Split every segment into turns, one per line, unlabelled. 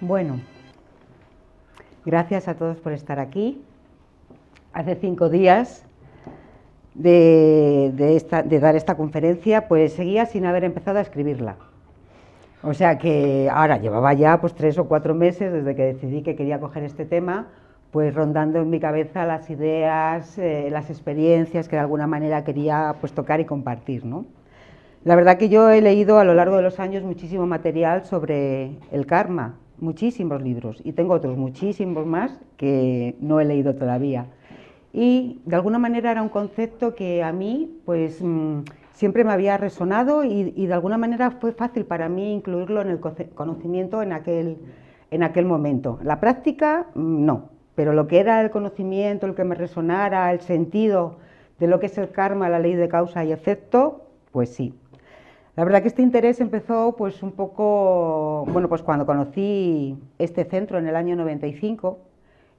Bueno, gracias a todos por estar aquí. Hace 5 días de dar esta conferencia, pues seguía sin haber empezado a escribirla. O sea que ahora llevaba ya pues 3 o 4 meses desde que decidí que quería coger este tema, pues rondando en mi cabeza las ideas, las experiencias que de alguna manera quería pues tocar y compartir, ¿no? La verdad que yo he leído a lo largo de los años muchísimo material sobre el karma, muchísimos libros, y tengo otros muchísimos más que no he leído todavía. Y de alguna manera era un concepto que a mí pues siempre me había resonado y de alguna manera fue fácil para mí incluirlo en el conocimiento en aquel momento. La práctica no, pero lo que era el conocimiento, el que me resonara, el sentido de lo que es el karma, la ley de causa y efecto, pues sí. La verdad que este interés empezó pues un poco, bueno, pues cuando conocí este centro en el año 95,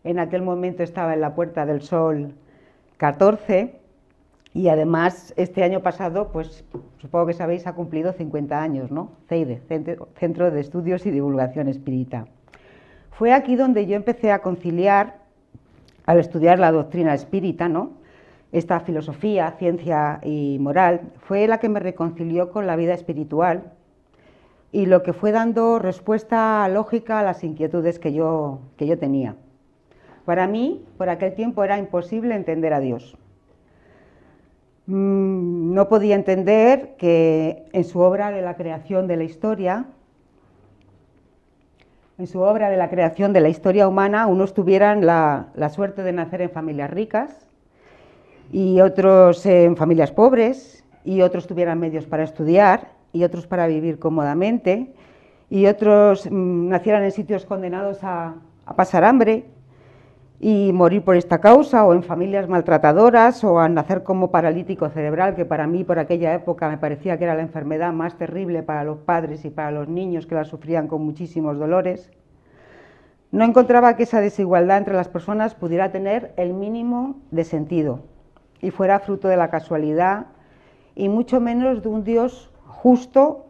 en aquel momento estaba en la Puerta del Sol 14 y además este año pasado, pues supongo que sabéis, ha cumplido 50 años, ¿no? CEIDE, Centro de Estudios y Divulgación Espírita. Fue aquí donde yo empecé a conciliar, al estudiar la doctrina espírita, ¿no? Esta filosofía, ciencia y moral, fue la que me reconcilió con la vida espiritual y lo que fue dando respuesta lógica a las inquietudes que yo tenía. Para mí, por aquel tiempo, era imposible entender a Dios. No podía entender que en su obra de la creación de la historia, humana, unos tuvieran la suerte de nacer en familias ricas, y otros en familias pobres, y otros tuvieran medios para estudiar, y otros para vivir cómodamente, y otros nacieran en sitios condenados a pasar hambre y morir por esta causa, o en familias maltratadoras, o a nacer como paralítico cerebral, que para mí por aquella época me parecía que era la enfermedad más terrible para los padres y para los niños, que la sufrían con muchísimos dolores. No encontraba que esa desigualdad entre las personas pudiera tener el mínimo de sentido y fuera fruto de la casualidad, y mucho menos de un Dios justo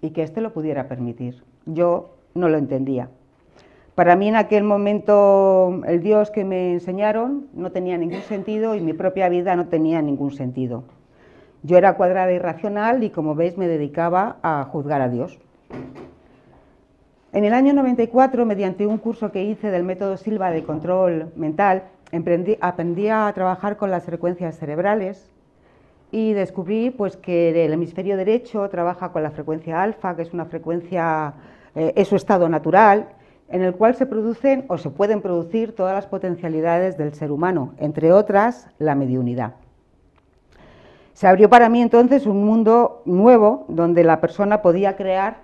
y que éste lo pudiera permitir. Yo no lo entendía. Para mí en aquel momento el Dios que me enseñaron no tenía ningún sentido y mi propia vida no tenía ningún sentido. Yo era cuadrada y racional y, como veis, me dedicaba a juzgar a Dios. En el año 94, mediante un curso que hice del método Silva de control mental, aprendí a trabajar con las frecuencias cerebrales y descubrí pues, que el hemisferio derecho trabaja con la frecuencia alfa, que es una frecuencia, es su estado natural, en el cual se producen o se pueden producir todas las potencialidades del ser humano, entre otras la mediunidad. Se abrió para mí entonces un mundo nuevo donde la persona podía crear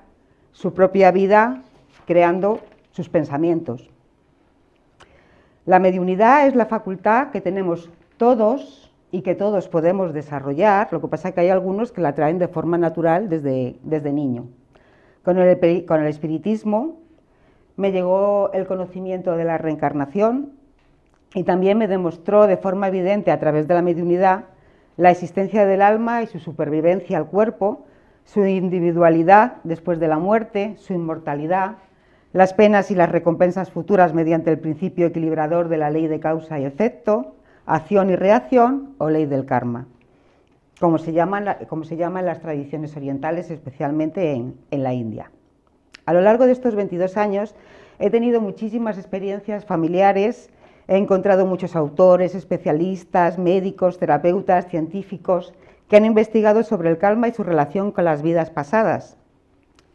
su propia vida creando sus pensamientos. La mediunidad es la facultad que tenemos todos y que todos podemos desarrollar, lo que pasa es que hay algunos que la traen de forma natural desde niño. Con el espiritismo me llegó el conocimiento de la reencarnación y también me demostró de forma evidente a través de la mediunidad la existencia del alma y su supervivencia al cuerpo, su individualidad después de la muerte, su inmortalidad, las penas y las recompensas futuras mediante el principio equilibrador de la ley de causa y efecto, acción y reacción o ley del karma, como se llama en las tradiciones orientales, especialmente en la India. A lo largo de estos 22 años he tenido muchísimas experiencias familiares, he encontrado muchos autores, especialistas, médicos, terapeutas, científicos que han investigado sobre el karma y su relación con las vidas pasadas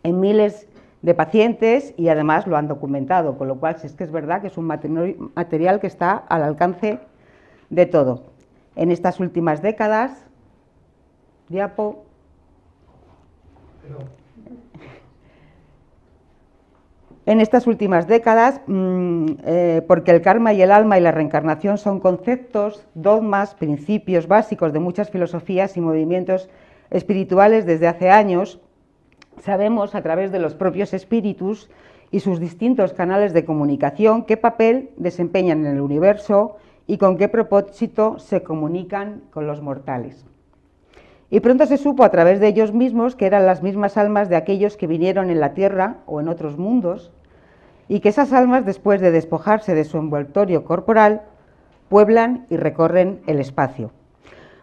en miles de pacientes y además lo han documentado, con lo cual si es que es verdad que es un material que está al alcance de todo. En estas últimas décadas, porque el karma y el alma y la reencarnación son conceptos, dogmas, principios básicos de muchas filosofías y movimientos espirituales desde hace años, sabemos a través de los propios espíritus y sus distintos canales de comunicación qué papel desempeñan en el universo y con qué propósito se comunican con los mortales. Y pronto se supo a través de ellos mismos que eran las mismas almas de aquellos que vinieron en la Tierra o en otros mundos, y que esas almas, después de despojarse de su envoltorio corporal, pueblan y recorren el espacio.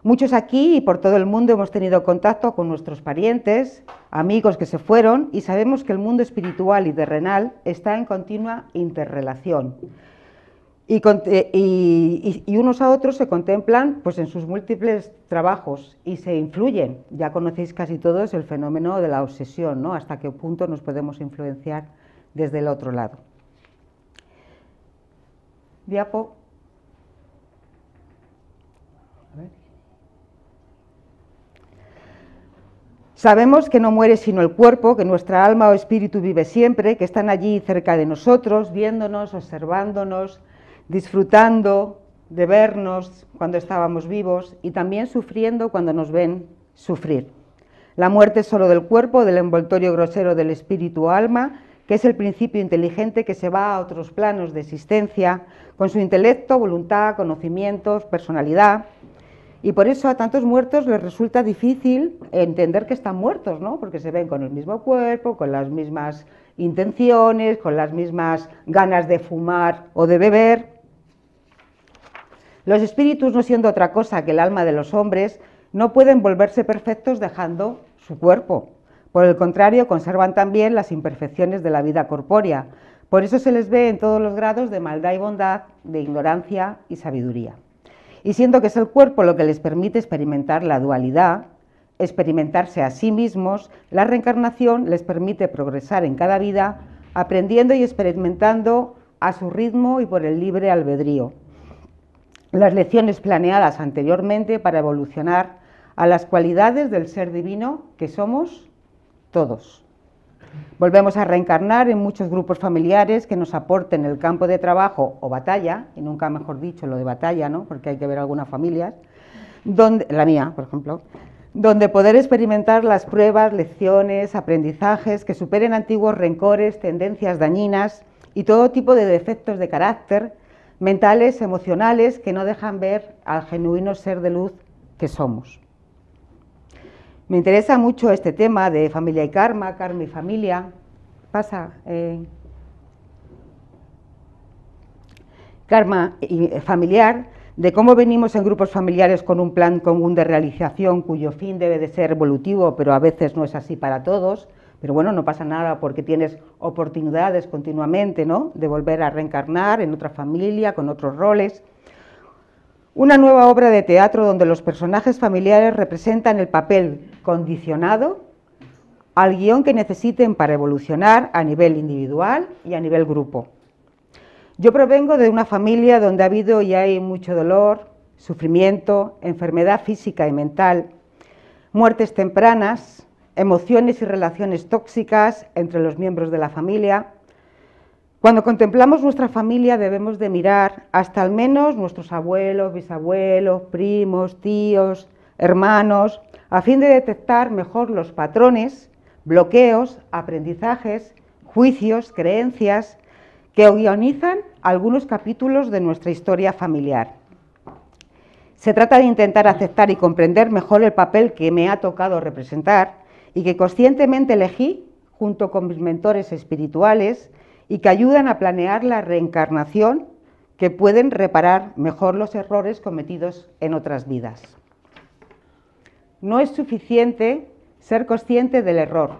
Muchos aquí y por todo el mundo hemos tenido contacto con nuestros parientes, amigos que se fueron, y sabemos que el mundo espiritual y terrenal está en continua interrelación. Y unos a otros se contemplan pues, en sus múltiples trabajos y se influyen. Ya conocéis casi todos el fenómeno de la obsesión, ¿no? Hasta qué punto nos podemos influenciar desde el otro lado. Diapo. A ver. Sabemos que no muere sino el cuerpo, que nuestra alma o espíritu vive siempre, que están allí cerca de nosotros, viéndonos, observándonos, disfrutando de vernos cuando estábamos vivos y también sufriendo cuando nos ven sufrir. La muerte es solo del cuerpo, del envoltorio grosero del espíritu o alma, que es el principio inteligente que se va a otros planos de existencia, con su intelecto, voluntad, conocimientos, personalidad. Y por eso a tantos muertos les resulta difícil entender que están muertos, ¿no? Porque se ven con el mismo cuerpo, con las mismas intenciones, con las mismas ganas de fumar o de beber. Los espíritus, no siendo otra cosa que el alma de los hombres, no pueden volverse perfectos dejando su cuerpo. Por el contrario, conservan también las imperfecciones de la vida corpórea. Por eso se les ve en todos los grados de maldad y bondad, de ignorancia y sabiduría. Y siendo que es el cuerpo lo que les permite experimentar la dualidad, experimentarse a sí mismos, la reencarnación les permite progresar en cada vida, aprendiendo y experimentando a su ritmo y por el libre albedrío las lecciones planeadas anteriormente para evolucionar a las cualidades del ser divino que somos todos. Volvemos a reencarnar en muchos grupos familiares que nos aporten el campo de trabajo o batalla, y nunca mejor dicho lo de batalla, ¿no? Porque hay que ver algunas familias, donde, la mía, por ejemplo, donde poder experimentar las pruebas, lecciones, aprendizajes que superen antiguos rencores, tendencias dañinas y todo tipo de defectos de carácter, mentales, emocionales, que no dejan ver al genuino ser de luz que somos. Me interesa mucho este tema de familia y karma, karma y familia. Karma familiar, de cómo venimos en grupos familiares con un plan común de realización cuyo fin debe de ser evolutivo, pero a veces no es así para todos. Pero bueno, no pasa nada porque tienes oportunidades continuamente, ¿no?, de volver a reencarnar en otra familia, con otros roles. Una nueva obra de teatro donde los personajes familiares representan el papel condicionado al guión que necesiten para evolucionar a nivel individual y a nivel grupo. Yo provengo de una familia donde ha habido y hay mucho dolor, sufrimiento, enfermedad física y mental, muertes tempranas, emociones y relaciones tóxicas entre los miembros de la familia. Cuando contemplamos nuestra familia debemos de mirar hasta al menos nuestros abuelos, bisabuelos, primos, tíos, hermanos, a fin de detectar mejor los patrones, bloqueos, aprendizajes, juicios, creencias que guionizan algunos capítulos de nuestra historia familiar. Se trata de intentar aceptar y comprender mejor el papel que me ha tocado representar y que conscientemente elegí junto con mis mentores espirituales y que ayudan a planear la reencarnación, que pueden reparar mejor los errores cometidos en otras vidas. No es suficiente ser consciente del error,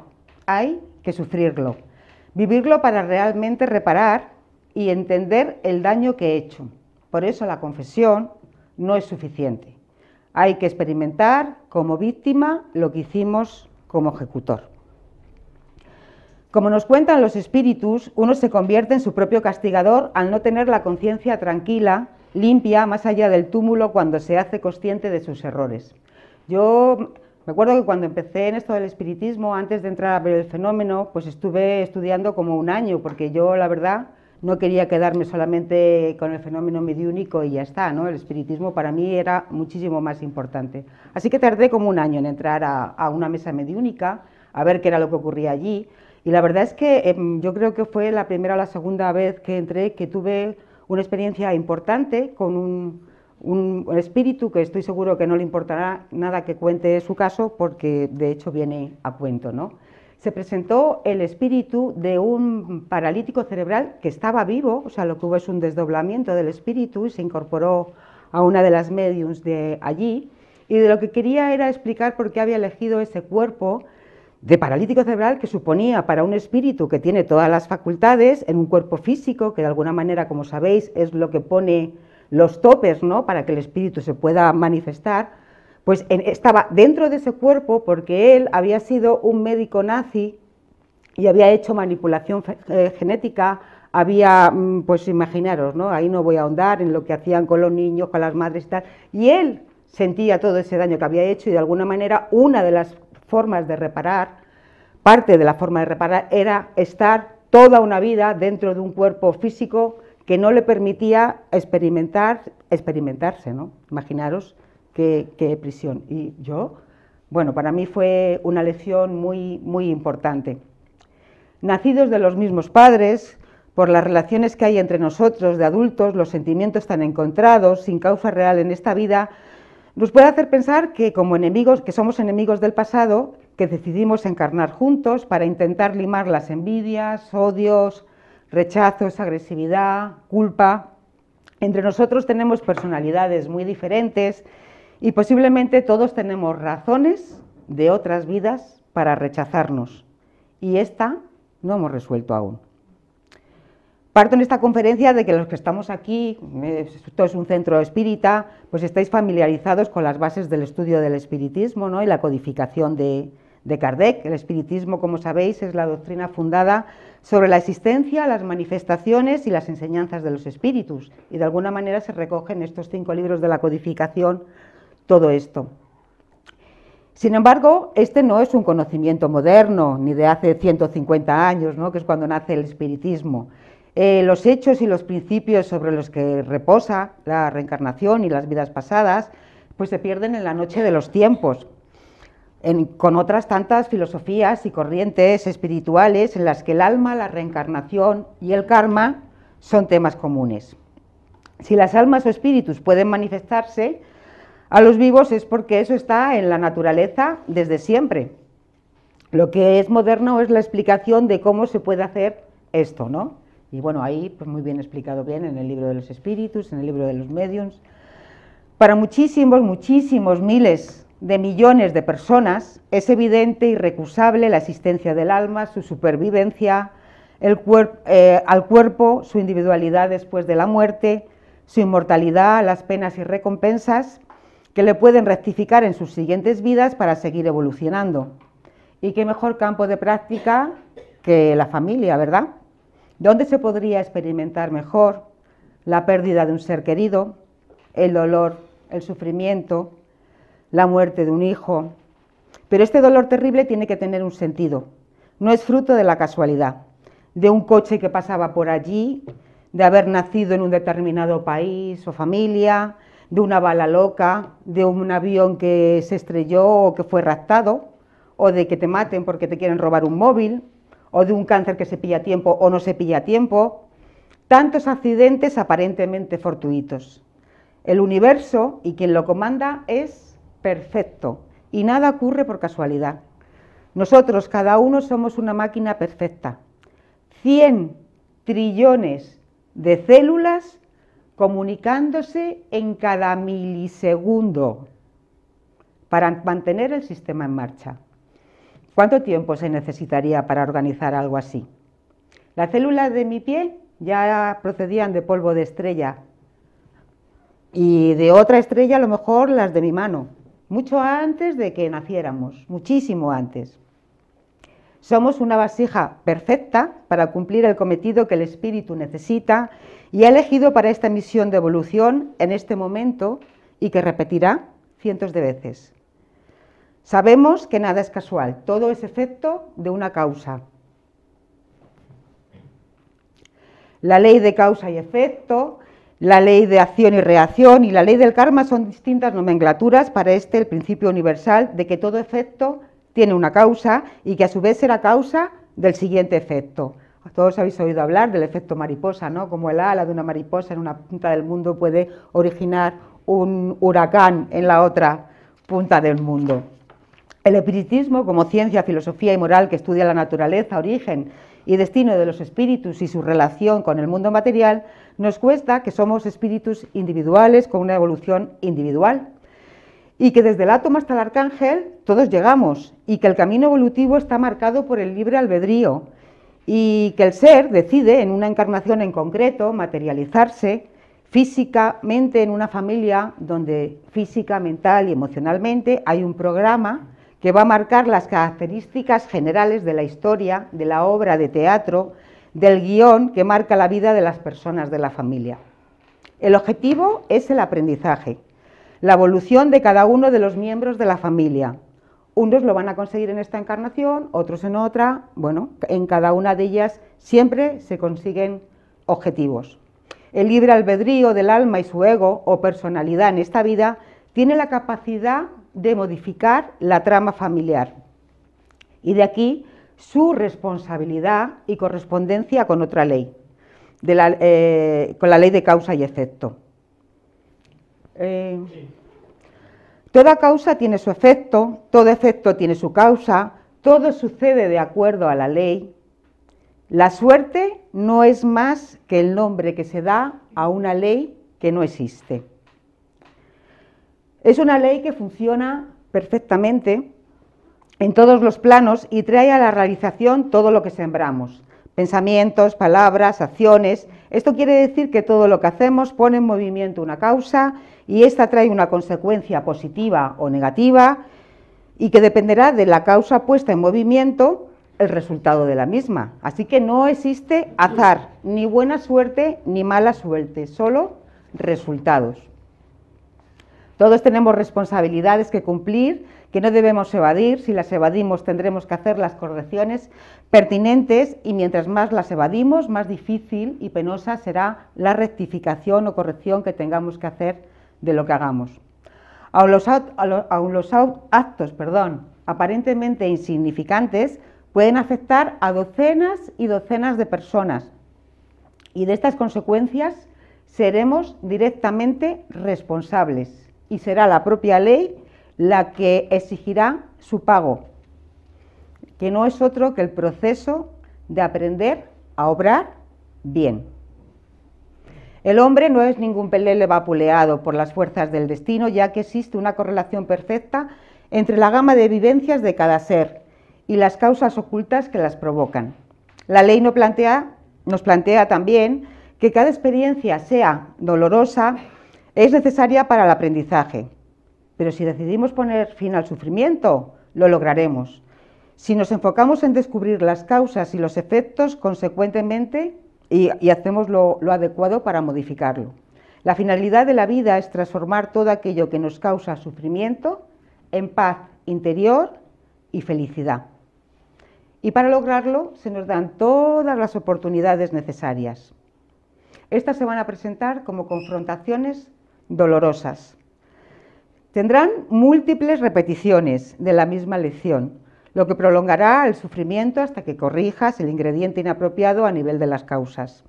hay que sufrirlo, vivirlo para realmente reparar y entender el daño que he hecho. Por eso la confesión no es suficiente, hay que experimentar como víctima lo que hicimos como ejecutor. Como nos cuentan los espíritus, uno se convierte en su propio castigador al no tener la conciencia tranquila, limpia, más allá del túmulo cuando se hace consciente de sus errores. Yo me acuerdo que cuando empecé en esto del espiritismo, antes de entrar a ver el fenómeno, pues estuve estudiando como un año, porque yo, la verdad, no quería quedarme solamente con el fenómeno mediúnico y ya está, ¿no? El espiritismo para mí era muchísimo más importante. Así que tardé como un año en entrar a una mesa mediúnica, a ver qué era lo que ocurría allí. Y la verdad es que yo creo que fue la primera o la segunda vez que entré que tuve una experiencia importante con un espíritu que estoy seguro que no le importará nada que cuente su caso, porque de hecho viene a cuento, ¿no? Se presentó el espíritu de un paralítico cerebral que estaba vivo, o sea, lo que hubo es un desdoblamiento del espíritu y se incorporó a una de las médiums de allí, y de lo que quería era explicar por qué había elegido ese cuerpo de paralítico cerebral que suponía para un espíritu que tiene todas las facultades en un cuerpo físico, que de alguna manera, como sabéis, es lo que pone los topes, ¿no?, para que el espíritu se pueda manifestar. Pues estaba dentro de ese cuerpo porque él había sido un médico nazi y había hecho manipulación genética, había, pues imaginaros, ¿no?, ahí no voy a ahondar en lo que hacían con los niños, con las madres y tal, y él sentía todo ese daño que había hecho y de alguna manera una de las formas de reparar, parte de la forma de reparar era estar toda una vida dentro de un cuerpo físico que no le permitía experimentarse, ¿no? Imaginaros qué prisión. Y yo, bueno, para mí fue una lección muy, muy importante. Nacidos de los mismos padres, por las relaciones que hay entre nosotros de adultos, los sentimientos tan encontrados, sin causa real en esta vida, nos puede hacer pensar que como enemigos, que somos enemigos del pasado, que decidimos encarnar juntos para intentar limar las envidias, odios, rechazos, agresividad, culpa. Entre nosotros tenemos personalidades muy diferentes y posiblemente todos tenemos razones de otras vidas para rechazarnos. Y esta no hemos resuelto aún. Parto en esta conferencia de que los que estamos aquí, esto es un centro espírita, pues estáis familiarizados con las bases del estudio del espiritismo, ¿no?, y la codificación de Kardec. El espiritismo, como sabéis, es la doctrina fundada sobre la existencia, las manifestaciones y las enseñanzas de los espíritus. Y de alguna manera se recoge en estos 5 libros de la codificación todo esto. Sin embargo, este no es un conocimiento moderno, ni de hace 150 años, ¿no?, que es cuando nace el espiritismo. Los hechos y los principios sobre los que reposa la reencarnación y las vidas pasadas, pues se pierden en la noche de los tiempos, con otras tantas filosofías y corrientes espirituales en las que el alma, la reencarnación y el karma son temas comunes. Si las almas o espíritus pueden manifestarse a los vivos es porque eso está en la naturaleza desde siempre. Lo que es moderno es la explicación de cómo se puede hacer esto, ¿no? Y bueno, ahí pues muy bien explicado bien en el libro de los espíritus, en el libro de los mediums. Para muchísimos, muchísimos miles de millones de personas es evidente e irrecusable la existencia del alma, su supervivencia, al cuerpo, su individualidad después de la muerte, su inmortalidad, las penas y recompensas que le pueden rectificar en sus siguientes vidas para seguir evolucionando. Y qué mejor campo de práctica que la familia, ¿verdad? ¿Dónde se podría experimentar mejor la pérdida de un ser querido, el dolor, el sufrimiento, la muerte de un hijo? Pero este dolor terrible tiene que tener un sentido. No es fruto de la casualidad, de un coche que pasaba por allí, de haber nacido en un determinado país o familia, de una bala loca, de un avión que se estrelló o que fue raptado, o de que te maten porque te quieren robar un móvil, o de un cáncer que se pilla a tiempo o no se pilla a tiempo, tantos accidentes aparentemente fortuitos. El universo y quien lo comanda es perfecto y nada ocurre por casualidad. Nosotros, cada uno, somos una máquina perfecta. 100 trillones de células comunicándose en cada milisegundo para mantener el sistema en marcha. ¿Cuánto tiempo se necesitaría para organizar algo así? Las células de mi pie ya procedían de polvo de estrella y de otra estrella a lo mejor las de mi mano, mucho antes de que naciéramos, muchísimo antes. Somos una vasija perfecta para cumplir el cometido que el espíritu necesita y ha elegido para esta misión de evolución en este momento y que repetirá cientos de veces. Sabemos que nada es casual, todo es efecto de una causa. La ley de causa y efecto, la ley de acción y reacción y la ley del karma son distintas nomenclaturas para el principio universal de que todo efecto tiene una causa y que a su vez será causa del siguiente efecto. Todos habéis oído hablar del efecto mariposa, ¿no? Como el ala de una mariposa en una punta del mundo puede originar un huracán en la otra punta del mundo. El espiritismo, como ciencia, filosofía y moral que estudia la naturaleza, origen y destino de los espíritus y su relación con el mundo material, nos cuesta que somos espíritus individuales con una evolución individual y que desde el átomo hasta el arcángel todos llegamos y que el camino evolutivo está marcado por el libre albedrío y que el ser decide en una encarnación en concreto materializarse físicamente en una familia donde física, mental y emocionalmente hay un programa que va a marcar las características generales de la historia, de la obra de teatro, del guión que marca la vida de las personas de la familia. El objetivo es el aprendizaje, la evolución de cada uno de los miembros de la familia. Unos lo van a conseguir en esta encarnación, otros en otra. Bueno, en cada una de ellas siempre se consiguen objetivos. El libre albedrío del alma y su ego o personalidad en esta vida tiene la capacidad de modificar la trama familiar. Y de aquí su responsabilidad y correspondencia con otra ley, con la ley de causa y efecto. Toda causa tiene su efecto, todo efecto tiene su causa, todo sucede de acuerdo a la ley. La suerte no es más que el nombre que se da a una ley que no existe. Es una ley que funciona perfectamente en todos los planos y trae a la realización todo lo que sembramos. Pensamientos, palabras, acciones. Esto quiere decir que todo lo que hacemos pone en movimiento una causa y esta trae una consecuencia positiva o negativa y que dependerá de la causa puesta en movimiento el resultado de la misma. Así que no existe azar, ni buena suerte ni mala suerte, solo resultados. Todos tenemos responsabilidades que cumplir, que no debemos evadir. Si las evadimos tendremos que hacer las correcciones pertinentes y mientras más las evadimos, más difícil y penosa será la rectificación o corrección que tengamos que hacer de lo que hagamos. Aun los actos aparentemente insignificantes pueden afectar a docenas y docenas de personas y de estas consecuencias seremos directamente responsables. Y será la propia ley la que exigirá su pago, que no es otro que el proceso de aprender a obrar bien. El hombre no es ningún pelele vapuleado por las fuerzas del destino, ya que existe una correlación perfecta entre la gama de vivencias de cada ser y las causas ocultas que las provocan. La ley nos plantea también que cada experiencia, sea dolorosa, es necesaria para el aprendizaje, pero si decidimos poner fin al sufrimiento, lo lograremos. Si nos enfocamos en descubrir las causas y los efectos consecuentemente y hacemos lo adecuado para modificarlo. La finalidad de la vida es transformar todo aquello que nos causa sufrimiento en paz interior y felicidad. Y para lograrlo se nos dan todas las oportunidades necesarias. Estas se van a presentar como confrontaciones dolorosas. Tendrán múltiples repeticiones de la misma lección, lo que prolongará el sufrimiento hasta que corrijas el ingrediente inapropiado a nivel de las causas.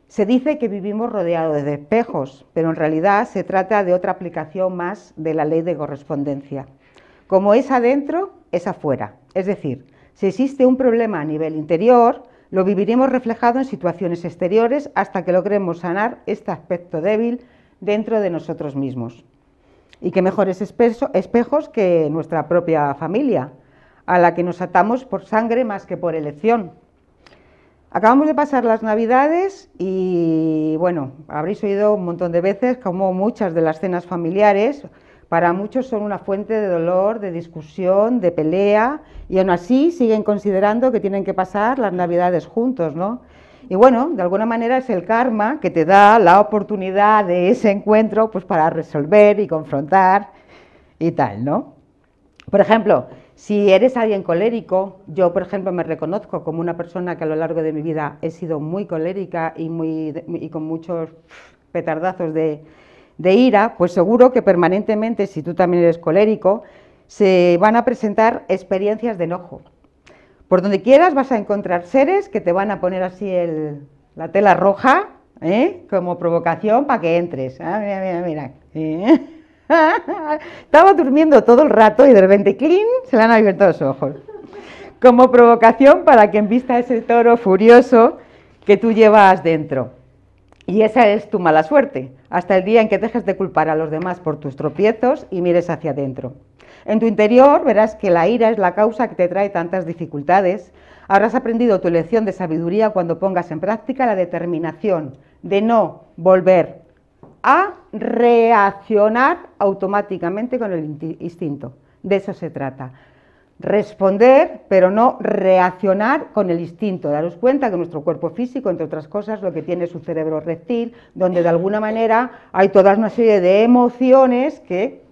Se dice que vivimos rodeados de espejos, pero en realidad se trata de otra aplicación más de la ley de correspondencia. Como es adentro, es afuera. Es decir, si existe un problema a nivel interior, lo viviremos reflejado en situaciones exteriores hasta que logremos sanar este aspecto débil dentro de nosotros mismos. Y qué mejores espejos que nuestra propia familia, a la que nos atamos por sangre más que por elección. Acabamos de pasar las Navidades y, bueno, habréis oído un montón de veces cómo muchas de las cenas familiares para muchos son una fuente de dolor, de discusión, de pelea, y aún así siguen considerando que tienen que pasar las Navidades juntos, ¿no? Y bueno, de alguna manera es el karma que te da la oportunidad de ese encuentro pues para resolver y confrontar y tal, ¿no? Por ejemplo, si eres alguien colérico, yo por ejemplo me reconozco como una persona que a lo largo de mi vida he sido muy colérica y con muchos petardazos de ira, pues seguro que permanentemente, si tú también eres colérico, se van a presentar experiencias de enojo. Por donde quieras vas a encontrar seres que te van a poner así la tela roja Como provocación para que entres. Ah, mira, mira, mira. Estaba durmiendo todo el rato y de repente, ¡clean!, se le han abierto los ojos. Como provocación para que embista ese toro furioso que tú llevas dentro. Y esa es tu mala suerte, hasta el día en que dejes de culpar a los demás por tus tropiezos y mires hacia adentro. En tu interior verás que la ira es la causa que te trae tantas dificultades. Habrás aprendido tu lección de sabiduría cuando pongas en práctica la determinación de no volver a reaccionar automáticamente con el instinto. De eso se trata. Responder, pero no reaccionar con el instinto. Daros cuenta que nuestro cuerpo físico, entre otras cosas, lo que tiene es un cerebro reptil, donde de alguna manera hay toda una serie de emociones que,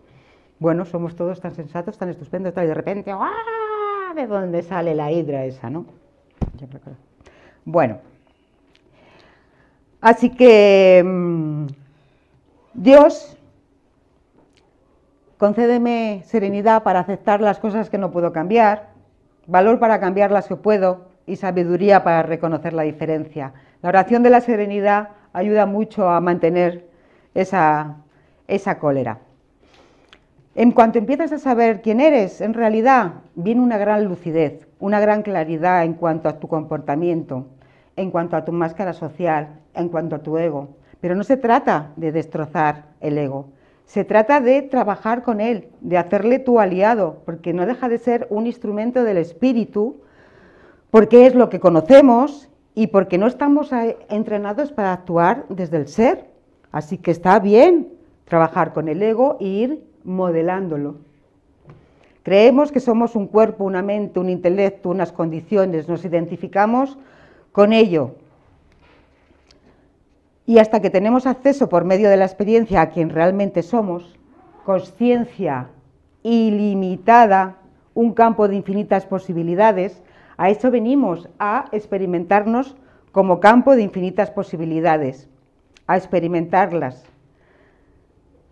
bueno, somos todos tan sensatos, tan estupendos, y de repente, ¡ah!, ¿de dónde sale la hidra esa, no? Bueno, así que Dios, concédeme serenidad para aceptar las cosas que no puedo cambiar, valor para cambiar las que puedo y sabiduría para reconocer la diferencia. La oración de la serenidad ayuda mucho a mantener esa cólera. En cuanto empiezas a saber quién eres, en realidad viene una gran lucidez, una gran claridad en cuanto a tu comportamiento, en cuanto a tu máscara social, en cuanto a tu ego. Pero no se trata de destrozar el ego. Se trata de trabajar con él, de hacerle tu aliado, porque no deja de ser un instrumento del espíritu, porque es lo que conocemos y porque no estamos entrenados para actuar desde el ser. Así que está bien trabajar con el ego e ir modelándolo. Creemos que somos un cuerpo, una mente, un intelecto, unas condiciones, nos identificamos con ello. Y hasta que tenemos acceso por medio de la experiencia a quien realmente somos, consciencia ilimitada, un campo de infinitas posibilidades, a eso venimos, a experimentarnos como campo de infinitas posibilidades, a experimentarlas.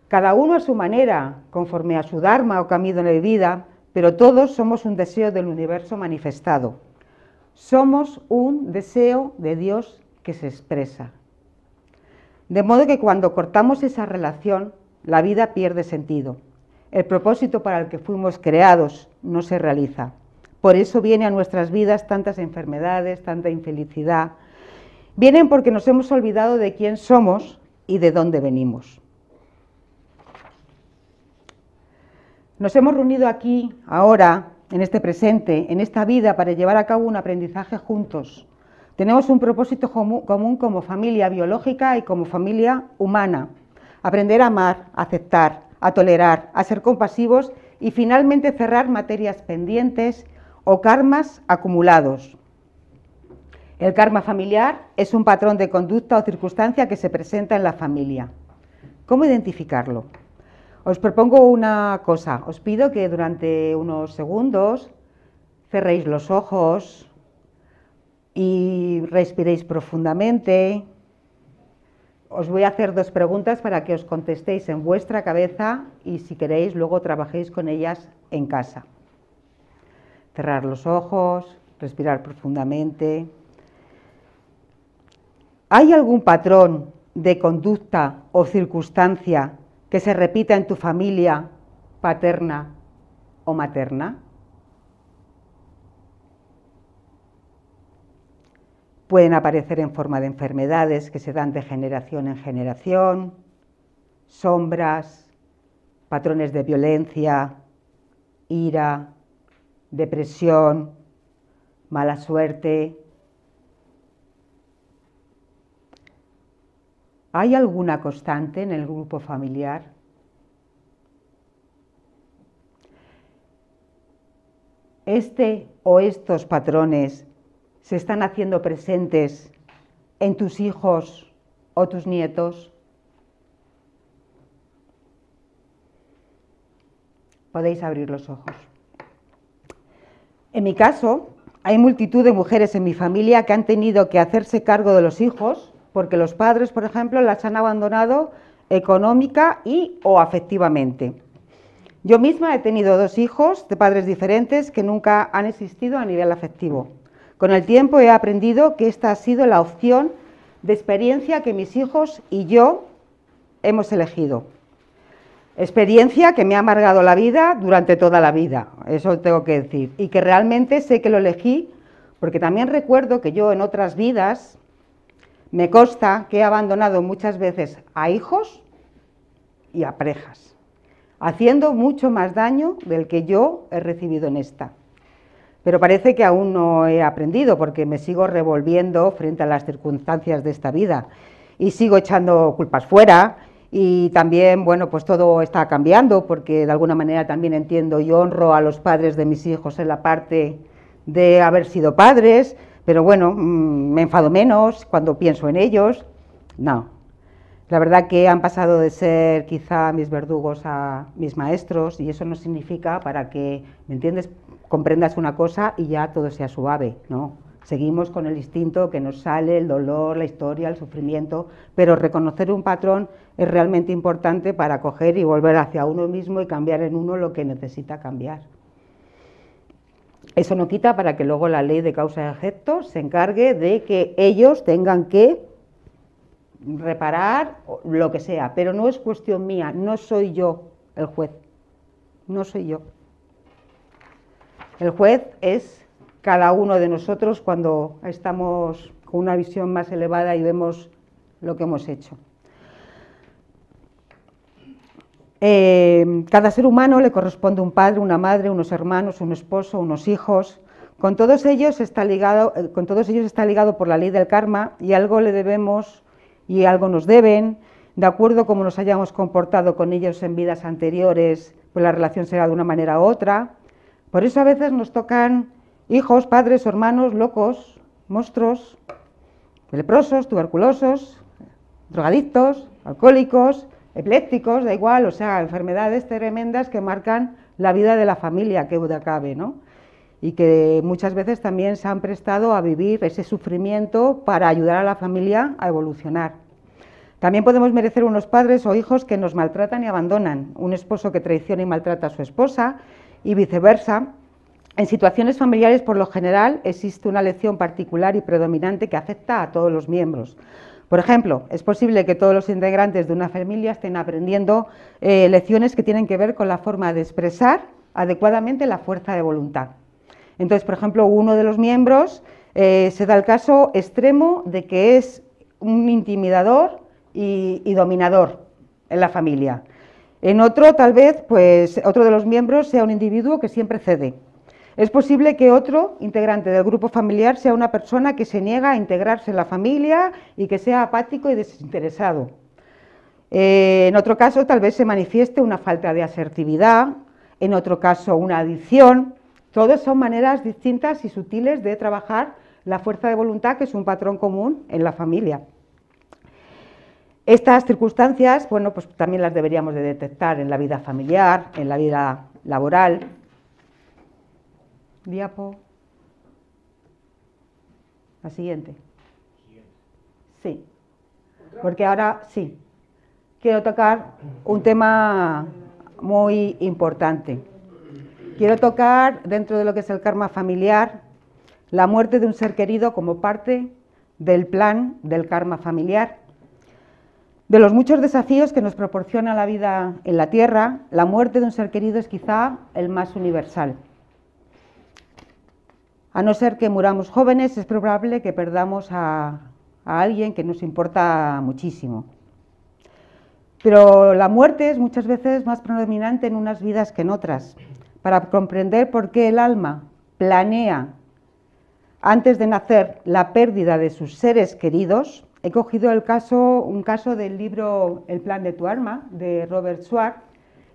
Cada uno a su manera, conforme a su dharma o camino de vida, pero todos somos un deseo del universo manifestado. Somos un deseo de Dios que se expresa. De modo que cuando cortamos esa relación, la vida pierde sentido. El propósito para el que fuimos creados no se realiza. Por eso viene a nuestras vidas tantas enfermedades, tanta infelicidad. Vienen porque nos hemos olvidado de quién somos y de dónde venimos. Nos hemos reunido aquí, ahora, en este presente, en esta vida, para llevar a cabo un aprendizaje juntos. Tenemos un propósito común como familia biológica y como familia humana. Aprender a amar, a aceptar, a tolerar, a ser compasivos y finalmente cerrar materias pendientes o karmas acumulados. El karma familiar es un patrón de conducta o circunstancia que se presenta en la familia. ¿Cómo identificarlo? Os propongo una cosa. Os pido que durante unos segundos cerréis los ojos y respiréis profundamente. Os voy a hacer dos preguntas para que os contestéis en vuestra cabeza y si queréis luego trabajéis con ellas en casa. Cerrar los ojos, respirar profundamente. ¿Hay algún patrón de conducta o circunstancia que se repita en tu familia paterna o materna? Pueden aparecer en forma de enfermedades que se dan de generación en generación, sombras, patrones de violencia, ira, depresión, mala suerte. ¿Hay alguna constante en el grupo familiar? ¿Este o estos patrones se están haciendo presentes en tus hijos o tus nietos? Podéis abrir los ojos. En mi caso, hay multitud de mujeres en mi familia que han tenido que hacerse cargo de los hijos porque los padres, por ejemplo, las han abandonado económica y o afectivamente. Yo misma he tenido 2 hijos de padres diferentes que nunca han existido a nivel afectivo. Con el tiempo he aprendido que esta ha sido la opción de experiencia que mis hijos y yo hemos elegido. Experiencia que me ha amargado la vida durante toda la vida, eso tengo que decir, y que realmente sé que lo elegí porque también recuerdo que yo en otras vidas me consta que he abandonado muchas veces a hijos y a parejas, haciendo mucho más daño del que yo he recibido en esta. Pero parece que aún no he aprendido porque me sigo revolviendo frente a las circunstancias de esta vida y sigo echando culpas fuera. Y también, bueno, pues todo está cambiando porque de alguna manera también entiendo y honro a los padres de mis hijos en la parte de haber sido padres, pero bueno, me enfado menos cuando pienso en ellos. No, la verdad que han pasado de ser quizá mis verdugos a mis maestros y eso no significa para que, ¿me entiendes?, comprendas una cosa y ya todo sea suave, ¿no? Seguimos con el instinto que nos sale, el dolor, la historia, el sufrimiento, pero reconocer un patrón es realmente importante para coger y volver hacia uno mismo y cambiar en uno lo que necesita cambiar. Eso no quita para que luego la ley de causa y efecto se encargue de que ellos tengan que reparar lo que sea, pero no es cuestión mía, no soy yo el juez, no soy yo. El juez es cada uno de nosotros cuando estamos con una visión más elevada y vemos lo que hemos hecho. Cada ser humano le corresponde un padre, una madre, unos hermanos, un esposo, unos hijos. Con todos ellos está ligado por la ley del karma y algo le debemos y algo nos deben. De acuerdo a cómo nos hayamos comportado con ellos en vidas anteriores, pues la relación será de una manera u otra. Por eso a veces nos tocan hijos, padres, hermanos, locos, monstruos, leprosos, tuberculosos, drogadictos, alcohólicos, epilépticos, da igual, o sea, enfermedades tremendas que marcan la vida de la familia, que duda cabe, ¿no? Y que muchas veces también se han prestado a vivir ese sufrimiento para ayudar a la familia a evolucionar. También podemos merecer unos padres o hijos que nos maltratan y abandonan, un esposo que traiciona y maltrata a su esposa y viceversa. En situaciones familiares, por lo general, existe una lección particular y predominante que afecta a todos los miembros. Por ejemplo, es posible que todos los integrantes de una familia estén aprendiendo lecciones que tienen que ver con la forma de expresar adecuadamente la fuerza de voluntad. Entonces, por ejemplo, uno de los miembros se da el caso extremo de que es un intimidador y dominador en la familia. En otro, tal vez, pues otro de los miembros sea un individuo que siempre cede. Es posible que otro integrante del grupo familiar sea una persona que se niega a integrarse en la familia y que sea apático y desinteresado. En otro caso, tal vez se manifieste una falta de asertividad, en otro caso, una adicción. Todas son maneras distintas y sutiles de trabajar la fuerza de voluntad, que es un patrón común en la familia. Estas circunstancias, bueno, pues también las deberíamos de detectar en la vida familiar, en la vida laboral. Diapo. La siguiente. Sí. Porque ahora sí. Quiero tocar un tema muy importante. Quiero tocar, dentro de lo que es el karma familiar, la muerte de un ser querido como parte del plan del karma familiar. De los muchos desafíos que nos proporciona la vida en la Tierra, la muerte de un ser querido es quizá el más universal. A no ser que muramos jóvenes, es probable que perdamos a alguien que nos importa muchísimo. Pero la muerte es muchas veces más predominante en unas vidas que en otras. Para comprender por qué el alma planea antes de nacer la pérdida de sus seres queridos, he cogido un caso del libro El plan de tu alma, de Robert Schwartz,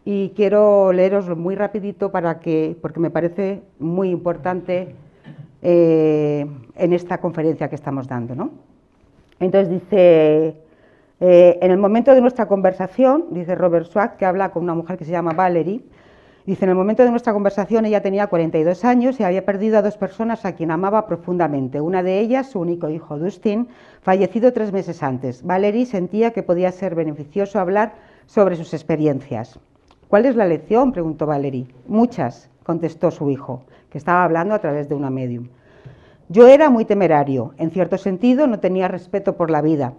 y quiero leeroslo muy rapidito porque me parece muy importante en esta conferencia que estamos dando, ¿no? Entonces dice, en el momento de nuestra conversación, dice Robert Schwartz, que habla con una mujer que se llama Valerie, dice, en el momento de nuestra conversación ella tenía 42 años y había perdido a dos personas a quien amaba profundamente. Una de ellas, su único hijo Dustin, fallecido 3 meses antes. Valerie sentía que podía ser beneficioso hablar sobre sus experiencias. ¿Cuál es la lección?, preguntó Valerie. Muchas, contestó su hijo, que estaba hablando a través de una medium. Yo era muy temerario, en cierto sentido no tenía respeto por la vida.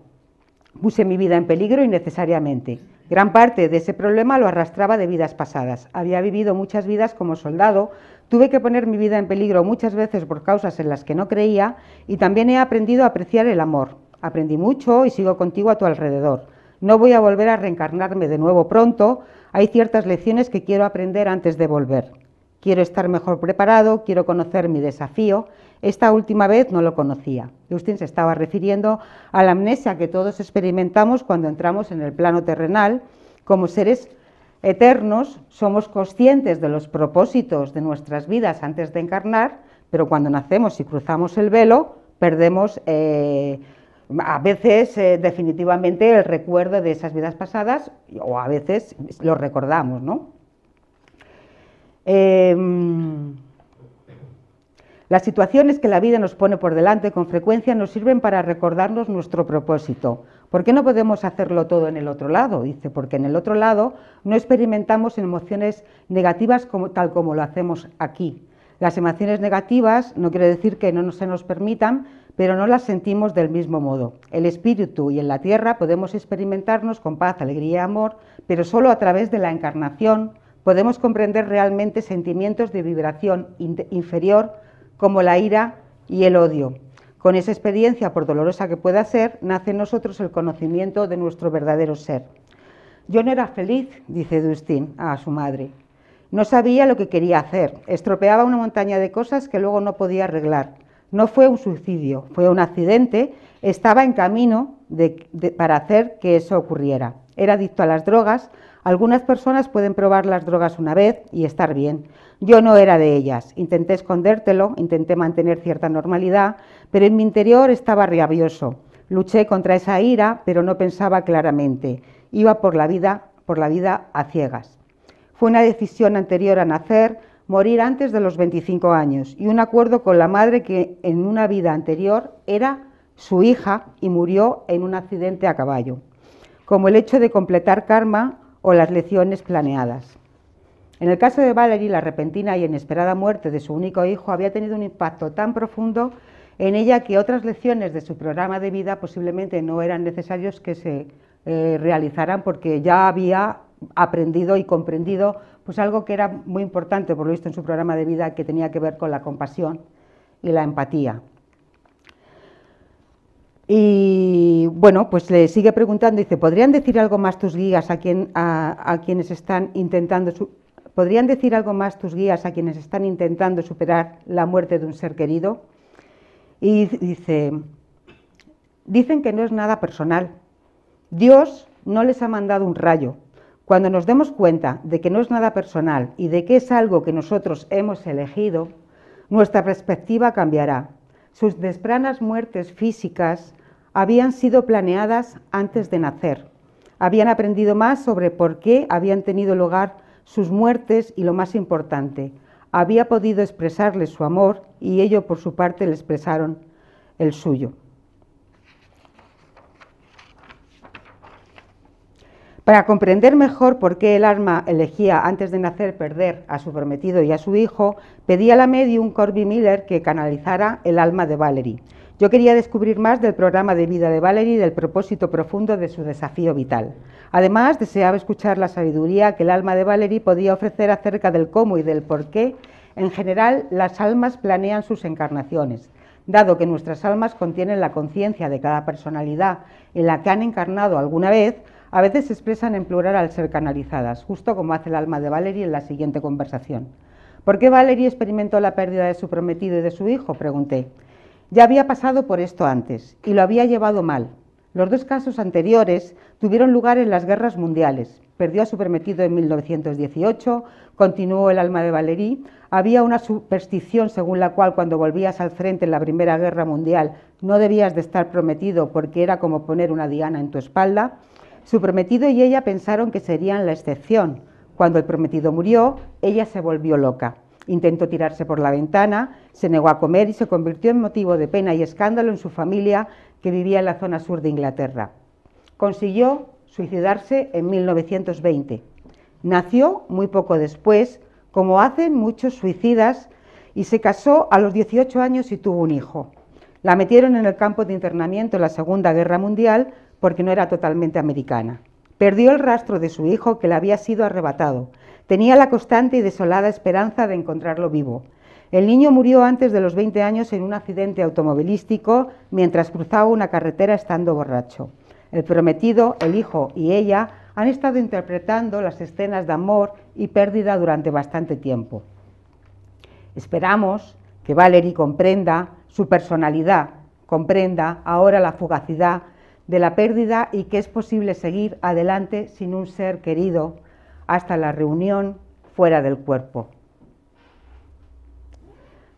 Puse mi vida en peligro innecesariamente. Gran parte de ese problema lo arrastraba de vidas pasadas. Había vivido muchas vidas como soldado, tuve que poner mi vida en peligro muchas veces por causas en las que no creía y también he aprendido a apreciar el amor. Aprendí mucho y sigo contigo a tu alrededor. No voy a volver a reencarnarme de nuevo pronto, hay ciertas lecciones que quiero aprender antes de volver. Quiero estar mejor preparado, quiero conocer mi desafío. Esta última vez no lo conocía. Justin se estaba refiriendo a la amnesia que todos experimentamos cuando entramos en el plano terrenal. Como seres eternos somos conscientes de los propósitos de nuestras vidas antes de encarnar, pero cuando nacemos y cruzamos el velo, perdemos a veces definitivamente el recuerdo de esas vidas pasadas o a veces lo recordamos, ¿no? Las situaciones que la vida nos pone por delante con frecuencia nos sirven para recordarnos nuestro propósito. ¿Por qué no podemos hacerlo todo en el otro lado? Dice, porque en el otro lado no experimentamos emociones negativas tal como lo hacemos aquí. Las emociones negativas no quiere decir que no se nos permitan, pero no las sentimos del mismo modo. El espíritu y en la tierra podemos experimentarnos con paz, alegría y amor, pero solo a través de la encarnación podemos comprender realmente sentimientos de vibración inferior como la ira y el odio. Con esa experiencia, por dolorosa que pueda ser, nace en nosotros el conocimiento de nuestro verdadero ser. Yo no era feliz, dice Justin a su madre. No sabía lo que quería hacer. Estropeaba una montaña de cosas que luego no podía arreglar. No fue un suicidio, fue un accidente. Estaba en camino para hacer que eso ocurriera. Era adicto a las drogas. Algunas personas pueden probar las drogas una vez y estar bien. Yo no era de ellas. Intenté escondértelo, intenté mantener cierta normalidad, pero en mi interior estaba rabioso. Luché contra esa ira, pero no pensaba claramente. Iba por la vida a ciegas. Fue una decisión anterior a nacer, morir antes de los 25 años y un acuerdo con la madre que en una vida anterior era su hija y murió en un accidente a caballo. Como el hecho de completar karma o las lecciones planeadas. En el caso de Valerie, la repentina y inesperada muerte de su único hijo había tenido un impacto tan profundo en ella que otras lecciones de su programa de vida posiblemente no eran necesarios que se realizaran porque ya había aprendido y comprendido pues algo que era muy importante por lo visto en su programa de vida, que tenía que ver con la compasión y la empatía. Y bueno, pues le sigue preguntando, dice, ¿podrían decir algo más tus guías a quienes están intentando superar la muerte de un ser querido? Y dice, dicen que no es nada personal. Dios no les ha mandado un rayo. Cuando nos demos cuenta de que no es nada personal y de que es algo que nosotros hemos elegido, nuestra perspectiva cambiará. Sus tempranas muertes físicas habían sido planeadas antes de nacer. Habían aprendido más sobre por qué habían tenido lugar sus muertes y, lo más importante, había podido expresarles su amor y ellos por su parte le expresaron el suyo. Para comprender mejor por qué el alma elegía antes de nacer perder a su prometido y a su hijo, pedí a la medium Corby Miller que canalizara el alma de Valerie. Yo quería descubrir más del programa de vida de Valerie y del propósito profundo de su desafío vital. Además, deseaba escuchar la sabiduría que el alma de Valerie podía ofrecer acerca del cómo y del por qué, en general, las almas planean sus encarnaciones. Dado que nuestras almas contienen la conciencia de cada personalidad en la que han encarnado alguna vez, a veces se expresan en plural al ser canalizadas, justo como hace el alma de Valerie en la siguiente conversación. ¿Por qué Valerie experimentó la pérdida de su prometido y de su hijo?, pregunté. Ya había pasado por esto antes y lo había llevado mal. Los dos casos anteriores tuvieron lugar en las guerras mundiales. Perdió a su prometido en 1918, continuó el alma de Valerie. Había una superstición según la cual cuando volvías al frente en la Primera Guerra Mundial no debías de estar prometido porque era como poner una diana en tu espalda. Su prometido y ella pensaron que serían la excepción. Cuando el prometido murió, ella se volvió loca. Intentó tirarse por la ventana, se negó a comer y se convirtió en motivo de pena y escándalo en su familia que vivía en la zona sur de Inglaterra. Consiguió suicidarse en 1920. Nació muy poco después, como hacen muchos suicidas, y se casó a los 18 años y tuvo un hijo. La metieron en el campo de internamiento en la Segunda Guerra Mundial porque no era totalmente americana. Perdió el rastro de su hijo que le había sido arrebatado. Tenía la constante y desolada esperanza de encontrarlo vivo. El niño murió antes de los 20 años en un accidente automovilístico mientras cruzaba una carretera estando borracho. El prometido, el hijo y ella han estado interpretando las escenas de amor y pérdida durante bastante tiempo. Esperamos que Valerie comprenda su personalidad, comprenda ahora la fugacidad de la pérdida y que es posible seguir adelante sin un ser querido hasta la reunión fuera del cuerpo.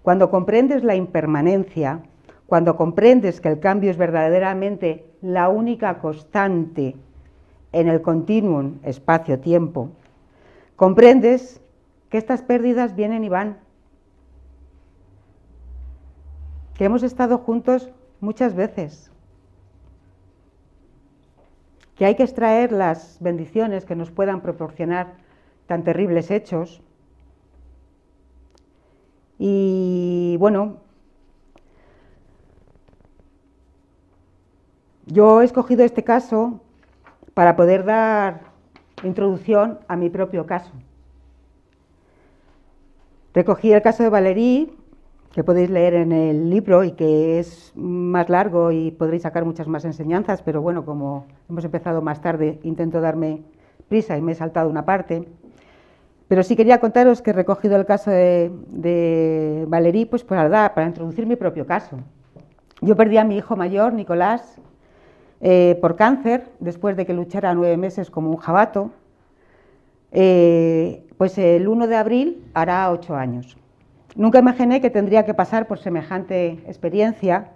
Cuando comprendes la impermanencia, cuando comprendes que el cambio es verdaderamente la única constante en el continuum espacio-tiempo, comprendes que estas pérdidas vienen y van, que hemos estado juntos muchas veces, que hay que extraer las bendiciones que nos puedan proporcionar tan terribles hechos. Y bueno, yo he escogido este caso para poder dar introducción a mi propio caso. Recogí el caso de Valerie, que podéis leer en el libro y que es más largo y podréis sacar muchas más enseñanzas, pero bueno, como hemos empezado más tarde, intento darme prisa y me he saltado una parte. Pero sí quería contaros que he recogido el caso de Valerie pues para introducir mi propio caso. Yo perdí a mi hijo mayor, Nicolás, por cáncer, después de que luchara 9 meses como un jabato. Pues el 1 de abril hará 8 años. Nunca imaginé que tendría que pasar por semejante experiencia